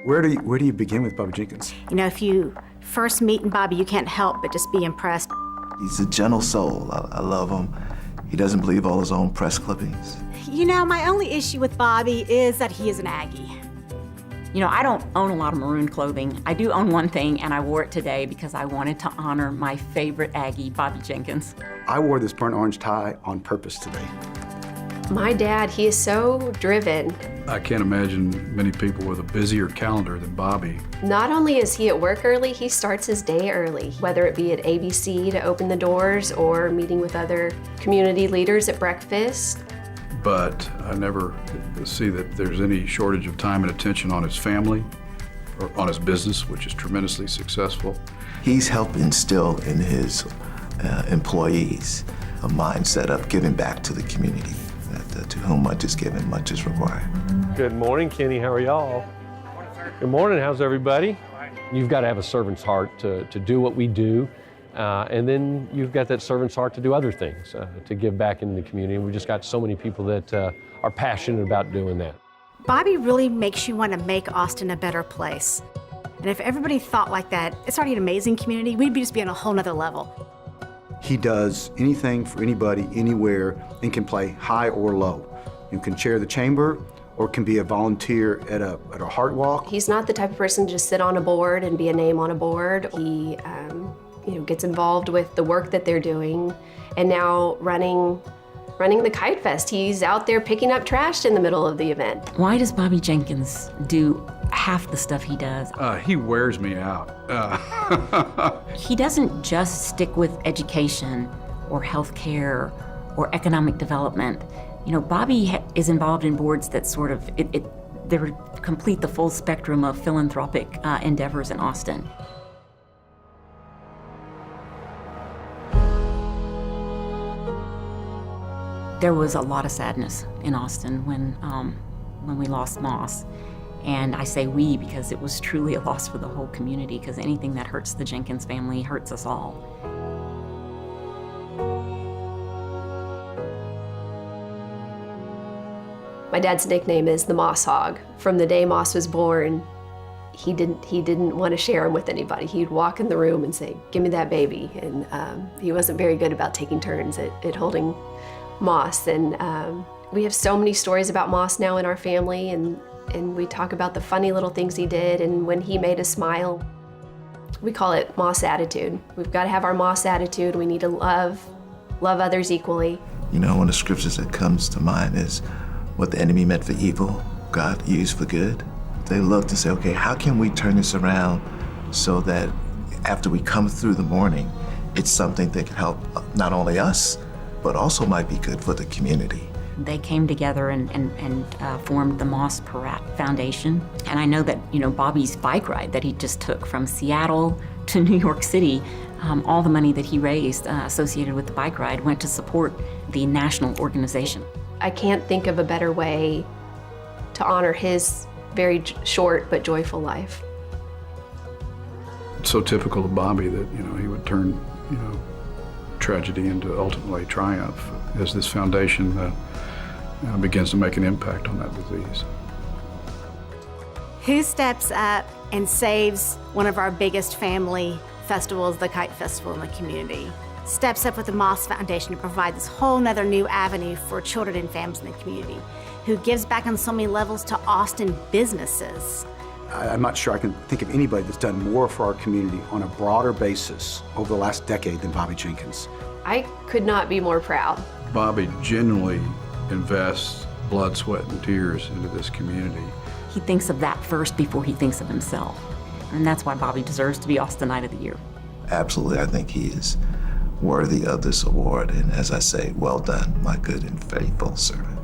Where do you begin with Bobby Jenkins? You know, if you first meet Bobby, you can't help but just be impressed. He's a gentle soul. I love him. He doesn't believe all his own press clippings. You know, my only issue with Bobby is that he is an Aggie. You know, I don't own a lot of maroon clothing. I do own one thing, and I wore it today because I wanted to honor my favorite Aggie, Bobby Jenkins. I wore this burnt orange tie on purpose today. My dad, he is so driven. I can't imagine many people with a busier calendar than Bobby. Not only is he at work early, he starts his day early, whether it be at ABC to open the doors or meeting with other community leaders at breakfast. But I never see that there's any shortage of time and attention on his family or on his business, which is tremendously successful. He's helped instill in his employees a mindset of giving back to the community. To whom much is given, much is required. Good morning, Kenny. How are y'all? Good morning. How's everybody? You've got to have a servant's heart to do what we do, and then you've got that servant's heart to do other things, to give back in the community. And we just got so many people that are passionate about doing that. Bobby really makes you want to make Austin a better place. And if everybody thought like that, it's already an amazing community. We'd just be on a whole nother level. He does anything for anybody, anywhere, and can play high or low. You can chair the chamber or can be a volunteer at a heart walk. He's not the type of person to just sit on a board and be a name on a board. He gets involved with the work that they're doing, and now running the Kite Fest. He's out there picking up trash in the middle of the event. Why does Bobby Jenkins do half the stuff he does? He wears me out. He doesn't just stick with education or healthcare or economic development. You know, Bobby is involved in boards that sort of, they complete the full spectrum of philanthropic endeavors in Austin. There was a lot of sadness in Austin when we lost Moss. And I say we because it was truly a loss for the whole community, because anything that hurts the Jenkins family hurts us all. My dad's nickname is the Moss Hog. From the day Moss was born, he didn't want to share him with anybody. He'd walk in the room and say, "Give me that baby." And he wasn't very good about taking turns at holding Moss. And we have so many stories about Moss now in our family, and we talk about the funny little things he did and when he made us smile. We call it Moss attitude. We've got to have our Moss attitude. We need to love others equally. You know, one of the scriptures that comes to mind is, what the enemy meant for evil, God used for good. They look to say, okay, how can we turn this around so that after we come through the morning, it's something that can help not only us, but also might be good for the community. They came together and formed the Moss Parat Foundation. And I know that, you know, Bobby's bike ride that he just took from Seattle to New York City, all the money that he raised associated with the bike ride went to support the national organization. I can't think of a better way to honor his very short but joyful life. It's so typical of Bobby that, you know, he would turn, you know, tragedy into ultimately triumph as this foundation begins to make an impact on that disease. Who steps up and saves one of our biggest family festivals, the Kite Festival in the community? Steps up with the Moss Foundation to provide this whole nother new avenue for children and families in the community. Who gives back on so many levels to Austin businesses. I'm not sure I can think of anybody that's done more for our community on a broader basis over the last decade than Bobby Jenkins. I could not be more proud. Bobby genuinely invests blood, sweat, and tears into this community. He thinks of that first before he thinks of himself. And that's why Bobby deserves to be Austinite of the Year. Absolutely, I think he is worthy of this award. And as I say, well done, my good and faithful servant.